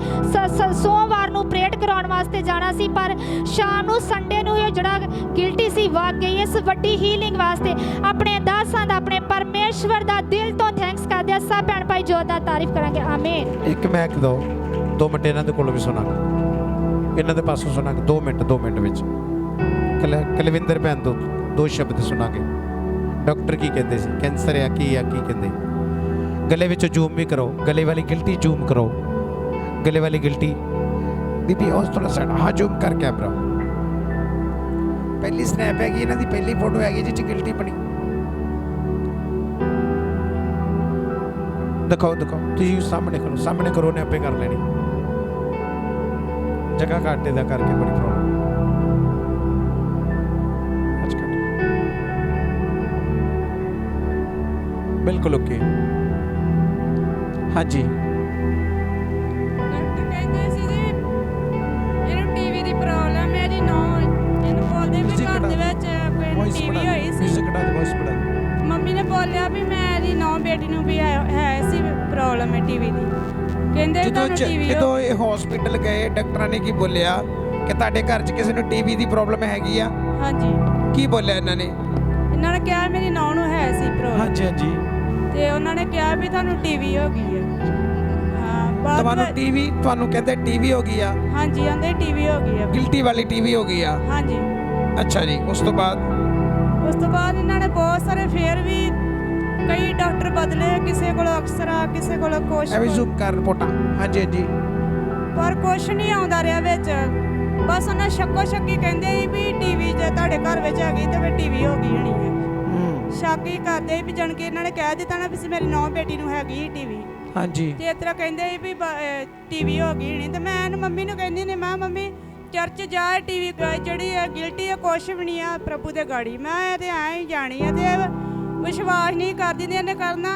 ਸੋਮਵਾਰ ਨੂੰ ਉਪਰੇਟ ਕਰਾਉਣ ਵਾਸਤੇ ਜਾਣਾ ਸੀ, ਪਰ ਸ਼ਾਮ ਨੂੰ ਸੰਡੇ ਨੂੰ ਇਹ ਜਿਹੜਾ ਗਿਲਟੀ ਸੀ ਵਗ ਗਈ। ਇਸ ਵੱਡੀ ਹੀਲਿੰਗ ਵਾਸਤੇ ਆਪਣੇ ਦਾਸਾਂ ਦਾ, ਆਪਣੇ ਪਰਮੇਸ਼ਵਰ ਦਾ ਦਿਲ ਤੋਂ ਥੈਂਕਸ ਕਰਦੇ ਆ। ਸਭ ਭੈਣ ਭਾਈ ਜੋਤ ਦਾ ਤਾਰੀਫ ਕਰਾਂਗੇ। ਆਮੀਨ। ਇੱਕ ਮੈਂ ਇੱਕ ਦੋ ਮਿੰਟ ਇਹਨਾਂ ਦੇ ਕੋਲੋਂ ਵੀ ਸੁਣਾਂਗਾ, ਇਹਨਾਂ ਦੇ ਪਾਸੋਂ ਸੁਣਾਂਗੇ 2 ਮਿੰਟ ਵਿੱਚ। ਕੁਲਵਿੰਦਰ ਭੈਣ ਤੋਂ 2 ਸ਼ਬਦ ਸੁਣਾਂਗੇ। ਡਾਕਟਰ ਕੀ ਕਹਿੰਦੇ ਸੀ, ਕੈਂਸਰ ਆ ਕੀ ਕਹਿੰਦੇ। ਗਲੇ ਵਿੱਚ ਜ਼ੂਮ ਵੀ ਕਰੋ, ਗਲੇ ਵਾਲੀ ਗਿਲਟੀ ਜ਼ੂਮ ਕਰੋ, ਗਲੇ ਵਾਲੀ ਗਿਲਟੀ। ਬੀਬੀ ਉਸ ਥੋੜਾ ਸਾਈਡ ਹਾਂ ਜ਼ੂਮ ਕਰ ਕੈਮਰਾ। ਪਹਿਲੀ ਸਨੈਪ ਹੈਗੀ ਇਹਨਾਂ ਦੀ, ਪਹਿਲੀ ਫੋਟੋ ਹੈਗੀ ਜਿਹ 'ਚ ਗਿਲਟੀ ਬਣੀ। ਦਿਖਾਓ ਤੁਸੀਂ ਸਾਹਮਣੇ ਕਰੋ ਨੇ ਆਪੇ ਕਰ ਲੈਣੀ। ਜਗ੍ਹਾ ਘਾਟੇ ਦਾ ਕਰਕੇ ਬੜੀ ਪ੍ਰੋਬਲਮ ਅੱਜ ਕੱਲ੍ਹ। ਬਿਲਕੁਲ ਓਕੇ। ਹਾਂਜੀ ਡਾਕਟਰ ਕਹਿੰਦੇ ਸੀ ਜੀ ਇਹਨੂੰ ਟੀਵੀ ਦੀ ਪ੍ਰੋਬਲਮ ਹੈ ਜੀ। ਇਹਨੂੰ ਬੋਲਦੇ ਵੀ ਘਰ ਦੇ ਵਿੱਚ ਕੋਈ ਟੀਵੀ ਹੋਈ ਸੀ। ਮੰਮੀ ਨੇ ਬੋਲਿਆ ਵੀ ਮੇਰੀ ਨੌ ਬੇਟੀ ਨੂੰ ਵੀ ਹੈ ਸੀ ਪ੍ਰੋਬਲਮ ਹੈ ਟੀਵੀ ਦੀ। ਕਹਿੰਦੇ ਤੁਹਾਨੂੰ ਟੀਵੀ ਜਦੋਂ ਇਹ ਹਸਪੀਟਲ ਗਏ ਡਾਕਟਰਾਂ ਨੇ ਕੀ ਬੋਲਿਆ ਕਿ ਤੁਹਾਡੇ ਘਰ 'ਚ ਕਿਸੇ ਨੂੰ ਟੀਵੀ ਦੀ ਪ੍ਰੋਬਲਮ ਹੈਗੀ ਆ? ਹਾਂਜੀ। ਕੀ ਬੋਲਿਆ ਇਹਨਾਂ ਨੇ ਇਹਨਾਂ ਨੇ ਕਿਹਾ ਮੇਰੀ ਨੌ ਨੂੰ ਹੈ ਸੀ ਪ੍ਰੋਬਲਮ। ਹਾਂਜੀ ਤੇ ਉਹਨਾਂ ਨੇ ਕਿਹਾ ਵੀ ਤੁਹਾਨੂੰ ਟੀਵੀ ਹੋ ਗਈ ਹੈ। ਹਾਂ ਤੁਹਾਨੂੰ ਕਹਿੰਦੇ ਟੀਵੀ ਹੋ ਗਈ ਆ? ਹਾਂਜੀ ਆਂਦੇ ਟੀਵੀ ਹੋ ਗਈ ਹੈ, ਗਿਲਟੀ ਵਾਲੀ ਟੀਵੀ ਹੋ ਗਈ ਆ। ਹਾਂਜੀ। ਅੱਛਾ ਜੀ। ਉਸ ਤੋਂ ਬਾਅਦ ਇਹਨਾਂ ਨੇ ਬਹੁਤ ਸਾਰੇ ਫੇਰ ਵੀ ਕਈ ਡਾਕਟਰ ਬਦਲੇ, ਕਿਸੇ ਕੋਲ ਅਕਸਰਾ, ਕਿਸੇ ਕੋਲ ਕੁਛ, ਐਵੇਂ ਜ਼ੂਮ ਕਰ ਰਿਪੋਰਟਾਂ। ਹਾਂਜੀ ਪਰ ਕੁਛ ਨਹੀਂ ਆਉਂਦਾ ਰਿਹਾ ਵਿੱਚ। ਬਸ ਉਹਨਾਂ ਸ਼ੱਕੋ ਸ਼ੱਕੀ ਕਹਿੰਦੇ ਸੀ ਵੀ ਟੀਵੀ ਜੇ ਤੁਹਾਡੇ ਘਰ ਵਿੱਚ ਹੈਗੀ ਤੇ ਫਿਰ ਟੀਵੀ ਹੋ ਗਈ ਹੋਣੀ ਹੈ। ਸ਼ੱਕ ਹੀ ਕਰਦੇ ਵੀ ਜਾਣ ਕੇ ਇਹਨਾਂ ਨੇ ਕਹਿ ਦਿੱਤਾ ਨਾ ਵੀ ਮੇਰੀ ਨੌ ਬੇਟੀ ਨੂੰ ਹੈਗੀ ਟੀਵੀ। ਹਾਂਜੀ। ਤੇ ਇਸ ਤਰ੍ਹਾਂ ਕਹਿੰਦੇ ਸੀ ਵੀ ਟੀਵੀ ਹੋ ਗਈ ਹੋਣੀ। ਤੇ ਮੈਂ ਮੰਮੀ ਨੂੰ ਕਹਿੰਦੀ ਨੇ, ਮੈਂ ਮੰਮੀ ਚਰਚ ਜਾ, ਟੀਵੀ ਜਿਹੜੀ ਹੈ ਗਿਲਟੀ ਹੈ ਕੁਛ ਵੀ ਨਹੀਂ ਆ ਪ੍ਰਭੂ ਦੇ ਗਾੜੀ। ਮੈਂ ਤੇ ਐਂ ਹੀ ਜਾਣੀ ਆ ਤੇ ਵਿਸ਼ਵਾਸ ਨਹੀਂ ਕਰਦੀ ਨੇ ਇਹਨੇ ਕਰਨਾ।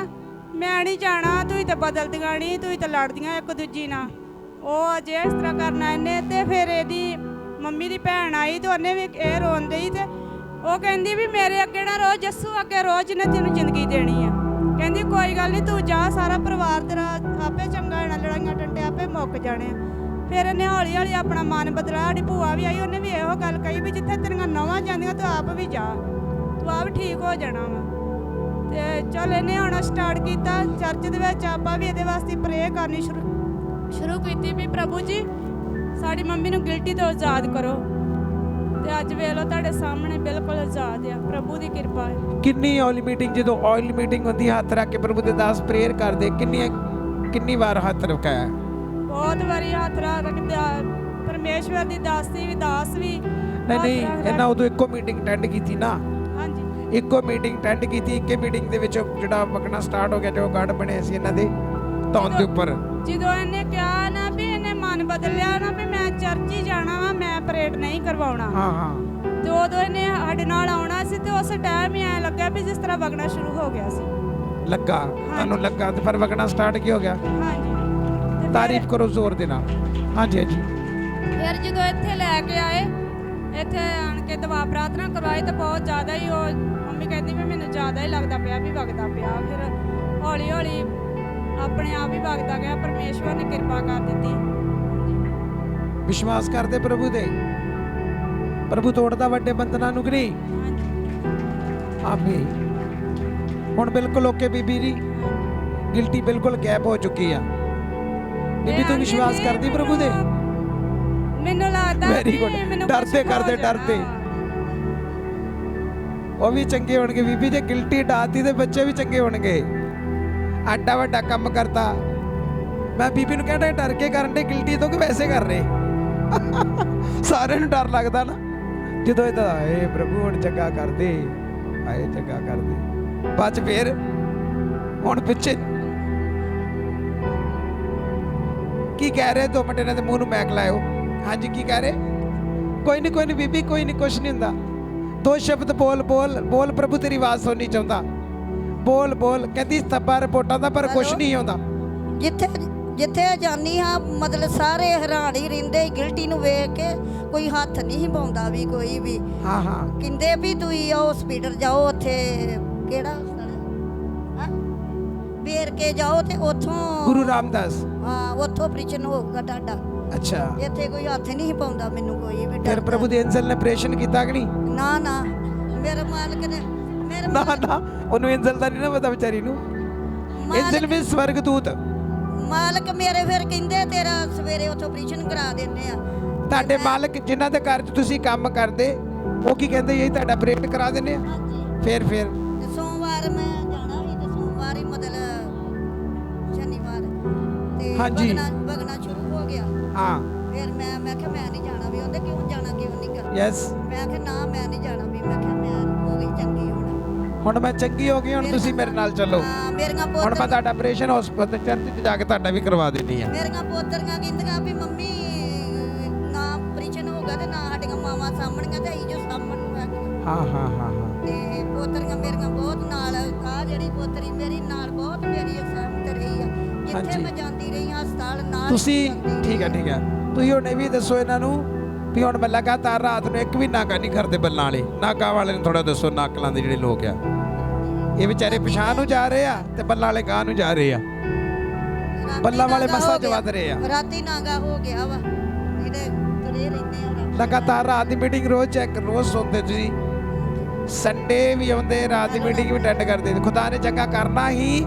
ਮੈਂ ਨਹੀਂ ਜਾਣਾ, ਤੂੰ ਤਾਂ ਬਦਲਦੀਆਂ ਨਹੀਂ, ਤੂੰ ਤਾਂ ਲੜਦੀਆਂ ਇੱਕ ਦੂਜੀ ਨਾਲ। ਉਹ ਅਜੇ ਇਸ ਤਰ੍ਹਾਂ ਕਰਨਾ ਇਹਨੇ। ਤੇ ਫਿਰ ਇਹਦੀ ਮੰਮੀ ਦੀ ਭੈਣ ਆਈ ਤੇ ਉਹਨੇ ਵੀ ਇਹ ਰੋਣ ਡਈ ਤੇ ਉਹ ਕਹਿੰਦੀ ਵੀ ਮੇਰੇ ਅੱਗੇ ਨਾ ਰੋ, ਜੱਸੂ ਅੱਗੇ ਰੋਜ਼ ਨੇ ਤੈਨੂੰ ਜ਼ਿੰਦਗੀ ਦੇਣੀ ਆ। ਕਹਿੰਦੀ ਕੋਈ ਗੱਲ ਨਹੀਂ, ਤੂੰ ਜਾ, ਸਾਰਾ ਪਰਿਵਾਰ ਤੇਰਾ ਆਪੇ ਚੰਗਾ ਹੋਣਾ, ਲੜਾਈਆਂ ਟੰਟੇ ਆਪੇ ਮੁੱਕ ਜਾਣੇ ਆ। ਫਿਰ ਇਹਨੇ ਹੌਲੀ ਹੌਲੀ ਆਪਣਾ ਮਨ ਬਦਲਾ। ਸਾਡੀ ਭੂਆ ਵੀ ਆਈ, ਉਹਨੇ ਵੀ ਇਹੋ ਗੱਲ ਕਹੀ ਵੀ ਜਿੱਥੇ ਤੇਰੀਆਂ ਨੌਵਾਂ ਜਾਂਦੀਆਂ ਤੂੰ ਆਪ ਵੀ ਜਾ, ਤੂੰ ਆਪ ਠੀਕ ਹੋ ਜਾਣਾ ਵਾ। ਤੇ ਚੱਲ ਇਹਨੇ ਹੁਣ ਸਟਾਰਟ ਕੀਤਾ ਚਰਚ ਦੇ ਵਿੱਚ। ਆਪਾਂ ਵੀ ਇਹਦੇ ਵਾਸਤੇ ਪ੍ਰੇ ਕਰਨੀ ਸ਼ੁਰੂ ਕੀਤੀ ਵੀ ਪ੍ਰਭੂ ਜੀ ਸਾਡੀ ਮੰਮੀ ਨੂੰ ਗਿਲਟੀ ਤੋਂ ਆਜ਼ਾਦ ਕਰੋ। ਤੇ ਅੱਜ ਵੇਖ ਲਓ ਤੁਹਾਡੇ ਸਾਹਮਣੇ ਬਿਲਕੁਲ ਆਜ਼ਾਦ ਆ, ਪ੍ਰਭੂ ਦੀ ਕਿਰਪਾ ਹੈ। ਕਿੰਨੀ ਆਇਲ ਮੀਟਿੰਗ, ਜਦੋਂ ਆਇਲ ਮੀਟਿੰਗ ਹੁੰਦੀ ਹੱਥ ਰੱਖ ਕੇ ਪ੍ਰਭੂ ਦੇ ਦਾਸ ਪ੍ਰੇਅਰ ਕਰਦੇ, ਕਿੰਨੀ ਵਾਰ ਹੱਥ ਰੁਕਾਇਆ? ਬਹੁਤ ਵਾਰੀ ਹੱਥ ਰੱਖਦੇ। ਪਰਮੇਸ਼ਵਰ ਦੀ ਦਾਸੀ ਵੀ, ਦਾਸ ਵੀ। ਨਹੀਂ ਇਹਨਾਂ ਉਦੋਂ ਇੱਕੋ ਮੀਟਿੰਗ ਅਟੈਂਡ ਕੀਤੀ ਨਾ। ਹਾਂਜੀ। ਇੱਕੋ ਮੀਟਿੰਗ ਅਟੈਂਡ ਕੀਤੀ। ਇੱਕੇ ਮੀਟਿੰਗ ਦੇ ਵਿੱਚ ਜਿਹੜਾ ਵਗਣਾ ਸਟਾਰਟ ਹੋ ਗਿਆ, ਜੋ ਗੜ ਬਣੇ ਸੀ ਇਹਨਾਂ ਦੇ ਧੌਣ ਦੇ ਉੱਪਰ। ਜਦੋਂ ਇਹਨੇ ਕਿਹਾ ਨਾ ਵੀ ਇਹਨੇ ਮਨ ਬਦਲਿਆ ਨਾ ਵੀ ਮੈਂ ਚਰਚ ਹੀ ਜਾਣਾ ਵਾ, ਮੈਂ ਪਰੇਡ ਨਹੀਂ ਕਰਵਾਉਣਾ। ਤੇ ਉਦੋਂ ਇਹਨੇ ਸਾਡੇ ਨਾਲ ਆਉਣਾ ਸੀ ਤੇ ਉਸ ਟਾਈਮ ਹੀ ਐਂ ਲੱਗਾ ਵੀ ਜਿਸ ਤਰ੍ਹਾਂ ਵਗਣਾ ਸ਼ੁਰੂ ਹੋ ਗਿਆ ਸੀ। ਲੱਗਾ ਤੁਹਾਨੂੰ ਲੱਗਾ ਤੇ ਫਿਰ ਵਗਣਾ ਸਟਾਰਟ ਕੀ ਹੋ ਗਿਆ? ਹਾਂਜੀ। ਤਾਰੀਫ ਕਰੋ ਜ਼ੋਰ ਦੇ ਨਾਲ। ਹਾਂਜੀ। ਫਿਰ ਜਦੋਂ ਇੱਥੇ ਲੈ ਕੇ ਆਏ, ਇੱਥੇ ਆਣ ਕੇ ਦੁਆ ਪ੍ਰਾਰਥਨਾ ਕਰਵਾਈ ਤਾਂ ਬਹੁਤ ਜ਼ਿਆਦਾ ਹੀ ਉਹ ਮੰਮੀ ਕਹਿੰਦੀ ਵੀ ਮੈਨੂੰ ਜ਼ਿਆਦਾ ਹੀ ਲੱਗਦਾ ਪਿਆ ਵੀ ਵਗਦਾ ਪਿਆ। ਫਿਰ ਹੌਲੀ ਹੌਲੀ ਆਪਣੇ ਆਪ ਹੀ ਵਗਦਾ ਗਿਆ। ਪਰਮੇਸ਼ਵਰ ਨੇ ਕਿਰਪਾ ਕਰ ਦਿੱਤੀ। ਵਿਸ਼ਵਾਸ ਕਰਦੇ ਪ੍ਰਭੂ ਦੇ। ਪ੍ਰਭੂ ਤੋੜਦਾ ਵੱਡੇ ਬੰਧਨਾਂ ਨੂੰ ਕਿ ਨਹੀਂ? ਆਪੇ ਹੁਣ ਬਿਲਕੁਲ ਓਕੇ ਬੀਬੀ ਜੀ। ਗਿਲਟੀ ਬਿਲਕੁਲ ਗੈਪ ਹੋ ਚੁੱਕੀ ਆ। ਬੀਬੀ ਤੂੰ ਵਿਸ਼ਵਾਸ ਕਰਦੀ ਪ੍ਰਭੂ ਦੇ? ਮੈਨੂੰ ਲੱਗਦਾ ਵੈਰੀ ਗੁੱਡ। ਡਰਦੇ ਕਰਦੇ ਉਹ ਵੀ ਚੰਗੇ ਹੋਣਗੇ ਬੀਬੀ। ਜੇ ਗਿਲਟੀ ਡਾਤੀ ਤੇ ਬੱਚੇ ਵੀ ਚੰਗੇ ਹੋਣਗੇ। ਆਡਾ ਵੱਡਾ ਕੰਮ ਕਰਤਾ। ਮੈਂ ਬੀਬੀ ਨੂੰ ਕਹਿੰਦਾ ਡਰ ਕੇ ਕਰਨ ਦੇ ਗਿਲਟੀ ਤੋਂ ਕਿ ਵੈਸੇ ਕਰ ਰਹੇ? ਸਾਰਿਆਂ ਨੂੰ ਡਰ ਲੱਗਦਾ ਨਾ ਜਦੋਂ ਇਹਦਾ ਏ ਪ੍ਰਭੂ ਹੁਣ ਚੰਗਾ ਕਰਦੇ, ਆਏ ਚੰਗਾ ਕਰਦੇ। ਬਾਅਦ ਫੇਰ ਹੁਣ ਪਿੱਛੇ ਕੀ ਕਹਿ ਰਹੇ? 2 ਮਿੰਟ ਇਹਨਾਂ ਦੇ ਮੂੰਹ ਨੂੰ ਮੈਕ ਲਾਇਓ। ਹਾਂਜੀ ਕੀ ਕਹਿ ਰਹੇ? ਕੋਈ ਨਹੀਂ ਬੀਬੀ, ਕੋਈ ਨਹੀਂ, ਕੁਛ ਨਹੀਂ ਹੁੰਦਾ। 2 ਸ਼ਬਦ ਬੋਲ ਪ੍ਰਭੂ ਤੇਰੀ ਆਵਾਜ਼ ਸੁਣਨੀ ਚਾਹੁੰਦਾ। ਬੋਲ ਕਹਿੰਦੀ ਸੱਬਾ ਰਿਪੋਰਟਾਂ ਦਾ ਪਰ ਕੁਛ ਨਹੀਂ ਆਉਂਦਾ। ਜਿੱਥੇ ਜਾਂਦੀ ਹਾਂ ਮਤਲਬ ਸਾਰੇ ਹੈਰਾਨ ਹੀ ਰਹਿੰਦੇ ਗਿਲਟੀ ਨੂੰ ਵੇਖ ਕੇ। ਕੋਈ ਹੱਥ ਨਹੀਂ ਪਾਉਂਦਾ ਵੀ ਕੋਈ ਵੀ। ਹਾਂ ਹਾਂ ਕਹਿੰਦੇ ਵੀ ਤੁਸੀਂ ਹਸਪੀਟਲ ਜਾਓ, ਉੱਥੇ ਕਿਹੜਾ ਹਸਪਤਾਲ ਹਾਂ ਵੇਰ ਕੇ ਜਾਓ ਤੇ ਉੱਥੋਂ ਗੁਰੂ ਰਾਮਦਾਸ। ਹਾਂ ਉੱਥੋਂ ਆਪਰੇਸ਼ਨ ਹੋਊਗਾ ਤੁਹਾਡਾ। ਅੱਛਾ, ਇੱਥੇ ਕੋਈ ਹੱਥ ਨਹੀਂ ਪਾਉਂਦਾ ਮੈਨੂੰ ਕੋਈ ਵੀ। ਫਿਰ ਡਰਦਾ। ਪ੍ਰਭੂ ਦੇ ਐਂਜਲ ਨੇ ਆਪਰੇਸ਼ਨ ਕੀਤਾ ਕਿ ਨਹੀਂ? ਨਾ ਨਾ ਮੇਰੇ ਮਾਲਕ ਨੇ ਮੇਰੇ ਨਾ ਨਾ, ਉਹਨੂੰ ਐਂਜਲ ਦਾ ਨਹੀਂ ਨਾ ਪਤਾ ਵਿਚਾਰੀ ਨੂੰ। ਐਂਜਲ ਵੀ ਸਵਰਗਦੂਤ। ਮਾਲਕ ਮੇਰੇ ਫਿਰ ਕਹਿੰਦੇ ਤੇਰਾ ਸਵੇਰੇ ਉੱਥੋਂ ਆਪਰੇਸ਼ਨ ਕਰਾ ਦਿੰਦੇ ਆ। ਤੁਹਾਡੇ ਮਾਲਕ ਜਿਨ੍ਹਾਂ ਦੇ ਘਰ 'ਚ ਤੁਸੀਂ ਕੰਮ ਕਰਦੇ, ਉਹ ਕੀ ਕਹਿੰਦੇ ਇਹ ਤੁਹਾਡਾ ਆਪਰੇਟ ਕਰਾ ਦਿੰਦੇ ਆ? ਹਾਂਜੀ ਫਿਰ ਤੇ ਸੋਮਵਾਰ ਮੈਂ ਜਾਣਾ ਸੀ ਤੇ ਸੋਮਵਾਰ ਹੀ ਮਤਲਬ ਸ਼ਨੀਵਾਰ ਤੇ ਹਾਂਜੀ। ਵਗਣਾ ਸ਼ੁਰੂ ਹੋ ਗਿਆ। ਹਾਂ ਫਿਰ ਮੈਂ ਕਿਹਾ ਮੈਂ ਨਹੀਂ ਜਾਣਾ ਵੀ। ਉਹਦੇ ਕਿਉਂ ਜਾਣਾ ਕਿਉਂ ਨਹੀਂ ਗਾ? ਯੈਸ। ਮੈਂ ਕਿਹਾ ਨਾ ਮੈਂ ਨਹੀਂ ਜਾਣਾ ਵੀ। ਮੈਂ ਕਿਹਾ ਮੈਂ ਹੋ ਗਈ ਚੰਗੀ ਹੁਣ ਮੈਂ ਚੰਗੀ ਹੋ ਗਈ, ਹੁਣ ਤੁਸੀਂ ਮੇਰੇ ਨਾਲ ਚੱਲੋ। ਹਾਂ ਮੇਰੀਆਂ ਹੁਣ ਮੈਂ ਪੋਤਰੀਆਂ ਤੁਹਾਡਾ ਆਪਰੇਸ਼ਨ ਹਸਪਤਾਲ ਚਰਚ 'ਚ ਜਾ ਕੇ ਤੁਹਾਡਾ ਵੀ ਕਰਵਾ ਦਿੰਦੀ ਆ। ਮੇਰੀਆਂ ਪੋਤਰੀਆਂ ਕਹਿੰਦੀਆਂ ਵੀ ਮੰਮੀ ਨਾ ਆਪਰੇਸ਼ਨ ਹੋਗਾ ਤੇ ਨਾ ਸਾਡੀਆਂ ਮਾਵਾਂ ਸਾਹਮਣੀਆਂ ਤੇ ਅਸੀਂ ਜੋ ਸਾਹਮਣ ਨੂੰ ਹੈਗੀਆਂ। ਹਾਂ ਹਾਂ ਹਾਂ ਹਾਂ ਤੇ ਪੋਤਰੀਆਂ ਮੇਰੀਆਂ ਬਹੁਤ ਨਾਲ ਆ ਜਿਹੜੀ ਪੋਤਰੀ ਮੇਰੀ ਨਾਲ ਬਹੁਤ ਮੇਰੀ ਸਹਿਮਤ ਰਹੀ ਆ। ਜਿੱਥੇ ਹਾਂਜੀ। ਮੈਂ ਜਾਂਦੀ ਰਹੀ ਹਾਂ ਹਸਪਤਾਲ ਨਾਲ ਤੁਸੀਂ ਜਾਂਦੀ ਠੀਕ ਹੈ ਠੀਕ ਹੈ। ਤੁਸੀਂ ਹੁਣ ਇਹ ਵੀ ਦੱਸੋ ਇਹਨਾਂ ਨੂੰ ਵੀ ਹੁਣ ਮੈਂ ਲਗਾਤਾਰ ਰਾਤ ਨੂੰ ਇੱਕ ਵੀ ਨਾਕਾ ਨਹੀਂ ਕਰਦੇ ਬੱਲਾਂ ਵਾਲੇ। ਨਾਕਾ ਵਾਲੇ ਨੂੰ ਥੋੜਾ ਦੱਸੋ, ਨਾਕ ਲਾਉਂਦੇ ਜਿਹੜੇ ਲੋਕ ਆ, ਇਹ ਵਿਚਾਰੇ ਪਛਾਣ ਨੂੰ ਜਾ ਰਹੇ ਆ ਤੇ ਬੱਲਾਂ ਵਾਲੇ ਗਾਂ ਨੂੰ ਜਾ ਰਹੇ ਆ। ਰਾਤੀ ਬੱਲਾਂ ਵਾਲੇ ਨਾਗਾ ਮਸਾਂ ਹੋ ਚ ਗਿਆ। ਵੱਧ ਰਹੇ ਆ। ਰਾਤੀ ਨਾਗਾ ਹੋ ਗਿਆ ਵਾ। ਇਹਦੇ ਤੁਰੇ ਰਹਿੰਦੇ ਆ ਰਾਤੀ। ਲਗਾਤਾਰ ਰਾਤ ਦੀ ਮੀਟਿੰਗ ਰੋਜ਼ ਚੈੱਕ ਰੋਜ਼ ਸੁਣਦੇ ਤੁਸੀਂ। ਸੰਡੇ ਵੀ ਆਉਂਦੇ, ਰਾਤ ਦੀ ਮੀਟਿੰਗ ਵੀ ਅਟੈਂਡ ਕਰਦੇ। ਖੁਦਾ ਨੇ ਚੰਗਾ ਕਰਨਾ ਹੀ,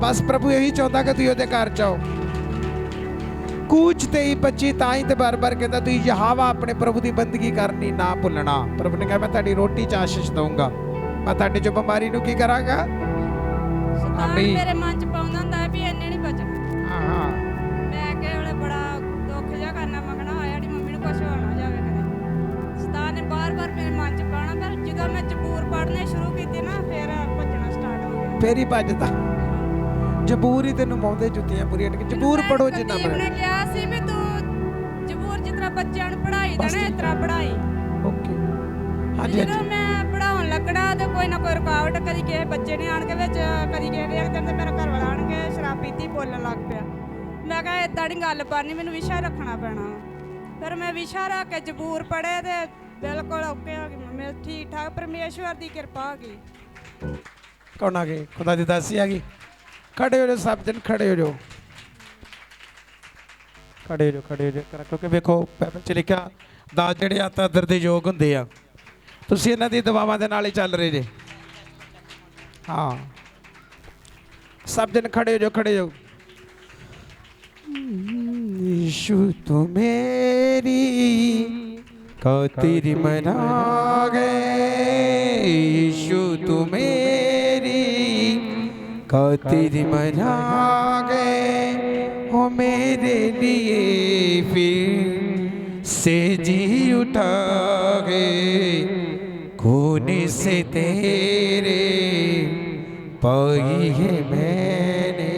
ਬਸ ਪ੍ਰਭੂ ਇਹੀ ਚਾਹੁੰਦਾ ਕਿ ਤੁਸੀਂ ਉਹਦੇ ਘਰ ਜਾਓ। ਕੂਚ 23:25 ਤਾਂ ਹੀ ਤੇ ਬਾਰ-ਬਾਰ ਕਹਿੰਦਾ ਤੁਸੀਂ ਯਹਾਵਾ ਆਪਣੇ ਪ੍ਰਭੂ ਦੀ ਬੰਦਗੀ ਕਰਨੀ ਨਾ ਭੁੱਲਣਾ। ਪ੍ਰਭੂ ਨੇ ਕਿਹਾ ਮੈਂ ਤੁਹਾਡੀ ਰੋਟੀ 'ਚ ਆਸ਼ੀਸ਼ ਦਊਂਗਾ, ਮੈਂ ਤੁਹਾਡੀ ਜੋ ਬਿਮਾਰੀ ਨੂੰ ਕੀ ਕਰਾਂਗਾ। ਸ਼ੈਤਾਨ ਆਮੀਨ। ਮੇਰੇ ਮਨ ਚ ਪਾਉਂਦਾ ਹੁੰਦਾ ਵੀ ਇਹਨੇ ਨਹੀਂ ਬਚਣਾ। ਹਾਂ ਹਾਂ ਮੈਂ ਕਿਹਾ ਵੇਲੇ ਬੜਾ ਦੁੱਖ ਜਿਹਾ ਕਰਨਾ ਮੰਗਣਾ ਹੋਇਆ ਸਾਡੀ ਮੰਮੀ ਨੂੰ ਕੁਝ ਹੋ ਨਾ ਜਾਵੇ ਕਦੇ। ਸ਼ੈਤਾਨ ਨੇ ਬਾਰ-ਬਾਰ ਮੇਰੇ ਮਨ ਚ ਪਾਉਣਾ, ਪਰ ਜਦੋਂ ਮੈਂ ਜ਼ਬੂਰ ਪੜ੍ਹਨੇ ਸ਼ੁਰੂ ਕੀਤੇ ਨਾ ਫਿਰ ਭੱਜਣਾ ਸਟਾਰਟ ਹੋ ਗਿਆ। ਫੇਰ ਹੀ ਭੱਜਦਾ। ਜ਼ਬੂਰ ਹੀ ਤੈਨੂੰ ਪਾਉਂਦੇ ਜੁੱਤੀਆਂ ਪੂਰੀਆਂ। ਜ਼ਬੂਰ ਪੜੋ ਜਿੰਨਾ ਕੁਲਦੀਪ ਨੇ ਪੜੋ। ਕਿਹਾ ਸੀ ਵੀ ਤੂੰ ਜ਼ਬੂਰ ਜਿਸ ਤਰ੍ਹਾਂ ਬੱਚਿਆਂ ਨੂੰ ਪੜ੍ਹਾਈ ਬਸ ਦੇਣਾ ਇਸ ਤਰ੍ਹਾਂ ਪੜ੍ਹਾਈ। ਓਕੇ ਹਾਂਜੀ ਜਦੋਂ ਹਾਂਜੀ ਮੈਂ ਪੜਾਉਣ ਲੱਗਣਾ ਤੇ ਕੋਈ ਨਾ ਕੋਈ ਰੁਕਾਵਟ, ਕਦੀ ਕਿਸੇ ਬੱਚੇ ਨੇ ਆਣ ਕੇ ਵਿੱਚ, ਕਦੀ ਕਿਸੇ ਨੇ ਇੱਕ ਦਿਨ ਤੇ ਮੇਰਾ ਘਰ ਵਾਲਾ ਆਣ ਕੇ ਸ਼ਰਾਬ ਪੀਤੀ ਬੋਲਣ ਲੱਗ ਪਿਆ। ਮੈਂ ਕਿਹਾ ਏਦਾਂ ਨਹੀਂ ਗੱਲ ਬਣਨੀ, ਮੈਨੂੰ ਵਿਸ਼ਾ ਰੱਖਣਾ ਪੈਣਾ ਵਾ। ਫਿਰ ਮੈਂ ਵਿਸ਼ਾ ਰੱਖ ਕੇ ਜ਼ਬੂਰ ਪੜ੍ਹੇ ਤੇ ਬਿਲਕੁਲ ਓਕੇ ਹੋ ਗਈ। ਮੈਂ ਠੀਕ ਠਾਕ, ਪਰਮੇਸ਼ਵਰ ਦੀ ਕਿਰਪਾ ਹੋ ਗਈ। ਕੌਣ ਆ ਗਏ? ਖੁਦਾ ਦੀ ਦਾਸੀ ਆ ਗਈ। ਖੜੇ ਹੋ ਜਾਓ ਸਭ ਜਣ, ਖੜੇ ਹੋ ਜਾਓ, ਖੜੇ ਹੋ ਜਾਓ, ਖੜੇ ਹੋ ਜਾਓ। ਕਿਉਂਕਿ ਵੇਖੋ ਬਾਈਬਲ 'ਚ ਲਿਖਿਆ ਦਾਸ ਜਿਹੜੇ ਆਤਾ ਦਰ ਦੇ ਯੋਗ ਹੁੰਦੇ ਆ। ਤੁਸੀਂ ਇਹਨਾਂ ਦੀ ਦੁਆਵਾਂ ਦੇ ਨਾਲ ਹੀ ਚੱਲ ਰਹੇ ਜੇ। ਹਾਂ ਸਭ ਜਣ ਖੜੇ ਹੋ ਜਾਓ, ਖੜੇ ਹੋ ਜਾਓ। यीशु तो मेरी खातिर मरा गए, यीशु तो मेरी खातिर मरा गए, हो मेरे लिए फिर से जी उठा गए, खून से तेरे पाई है मैंने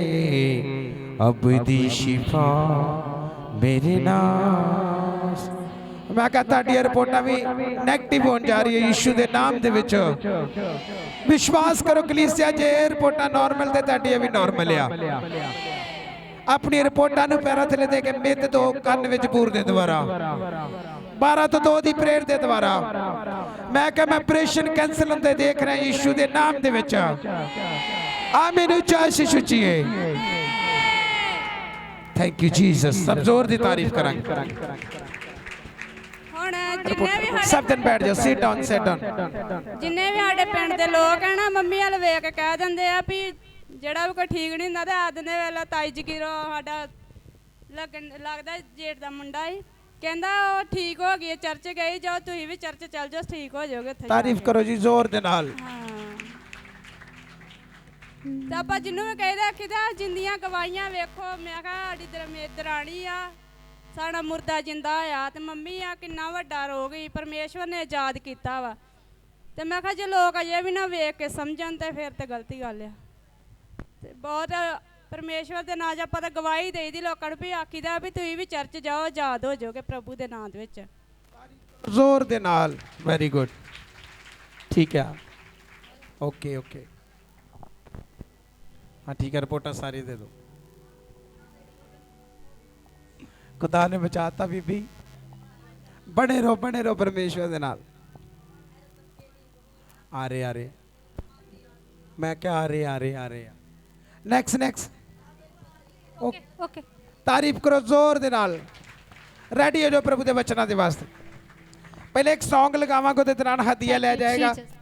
अबदी शिफा मेरे नाम। मैं कहता डी रिपोर्टा भी नैगेटिव होने जा रही है यीशु के नाम दे विच। विश्वास करो कलीसिया, जे रिपोर्टा नॉर्मल ते ਤੁਹਾਡੀ भी नॉर्मल आ। अपनी रिपोर्टा ਨੂੰ ਪੈਰਾਂ ਥੱਲੇ ਦੇ ਕੇ ਮਿੱਤ ਦੋ ਕੰਨ ਵਿੱਚ ਪੂਰ ਦੇ ਦੁਆਰਾ 12 ਤੋਂ 2 ਦੀ ਪ੍ਰੇਅਰ ਦੇ ਦੁਆਰਾ ਮੈਂ ਕਿਹਾ ਮੈਂ ਆਪਰੇਸ਼ਨ ਕੈਂਸਲ ਹੁੰਦੇ ਦੇਖ ਰਿਹਾ ਯੀਸ਼ੂ ਦੇ ਨਾਮ ਦੇ ਵਿੱਚ। ਆਮੀਨ। ਉੱਚਾ ਆਸ਼ੀਸ਼ ਉੱਚੀਏ। Thank you Jesus. सब जोर दी तारीफ करांगे। ਹੁਣ ਜਿੰਨੇ ਵੀ सब दिन बैठ जाओ, सिट डाउन, सिट डाउन। ਜਿੰਨੇ ਵੀ ਸਾਡੇ ਪਿੰਡ ਦੇ ਲੋਕ ਹੈ ਨਾ, ਮੰਮੀ ਵੱਲ ਵੇਖ ਕੇ ਕਹਿ ਦਿੰਦੇ ਆ ਵੀ ਜਿਹੜਾ ਵੀ ਕੋਈ ਠੀਕ ਨਹੀਂ ਹੁੰਦਾ ਤੇ ਆ ਦਿੰਦੇ ਵੇਲੇ ਤਾਈ ਜਗੀਰੋ ਸਾਡਾ ਲੱਗਦਾ ਜੇਠ ਦਾ ਮੁੰਡਾ ਹੀ ਕਹਿੰਦਾ ਉਹ ਠੀਕ ਹੋ ਗਈ, ਚਰਚ ਗਈ, ਜਾਓ ਤੁਸੀਂ ਵੀ ਚਰਚ ਚੱਲ ਜਾਓ, ਠੀਕ ਹੋ ਜਾਓਗੇ ਉੱਥੇ। तारीफ करो जी जोर दे नाल। ਤੇ ਆਪਾਂ ਜਿਹਨੂੰ ਵੀ ਕਹਿੰਦੇ ਆਖੀਦਾ ਜਿੰਦੀਆਂ ਗਵਾਈਆਂ ਵੇਖੋ। ਮੈਂ ਕਿਹਾ ਸਾਡੀ ਦਰਾਣੀ ਆ, ਸਾਡਾ ਮੁਰਦਾ ਜਿੰਦਾ ਆ ਤੇ ਮੰਮੀ ਆ, ਕਿੰਨਾ ਵੱਡਾ ਰੋਗ ਹੀ ਪਰਮੇਸ਼ਵਰ ਨੇ ਆਜ਼ਾਦ ਕੀਤਾ ਵਾ। ਤੇ ਮੈਂ ਕਿਹਾ ਜੇ ਲੋਕ ਅਜੇ ਵੀ ਨਾ ਵੇਖ ਕੇ ਸਮਝਣ ਤੇ ਫਿਰ ਤੇ ਗਲਤੀ ਗੱਲ ਆ। ਤੇ ਬਹੁਤ ਪਰਮੇਸ਼ਵਰ ਦੇ ਨਾਂ 'ਚ ਆਪਾਂ ਤਾਂ ਗਵਾਹੀ ਦੇਈਦੀ ਲੋਕਾਂ ਨੂੰ ਵੀ ਆਖੀਦਾ ਵੀ ਤੁਸੀਂ ਵੀ ਚਰਚ ਜਾਓ, ਆਜ਼ਾਦ ਹੋ ਜਾਓਗੇ ਪ੍ਰਭੂ ਦੇ ਨਾਂ ਦੇ ਵਿੱਚ। जोर दे नाल। वेरी गुड, ठीक है, ओके ओके। हाँ ठीक है, रिपोर्टा सारी दे दो। खुदा ने बचाता बीबी। ਬਣੇ ਰਹੋ ਪਰਮੇਸ਼ਵਰ ਦੇ ਨਾਲ। ਆ ਰਹੇ ਮੈਂ ਕਿਹਾ ਆ ਰਹੇ ਨੈਕਸਟ ਓਕੇ ਓਕੇ ਤਾਰੀਫ ਕਰੋ ਜ਼ੋਰ ਦੇ ਨਾਲ। ਰੈਡੀ ਹੋ ਜਾਓ ਪ੍ਰਭੂ ਦੇ ਵਚਨਾਂ ਦੇ ਵਾਸਤੇ। ਪਹਿਲੇ ਇੱਕ Song ਲਗਾਵਾਂਗੇ, ਉਹਦੇ ਦੌਰਾਨ ਹਦੀਆ ਲਿਆ ਜਾਏਗਾ। Jesus.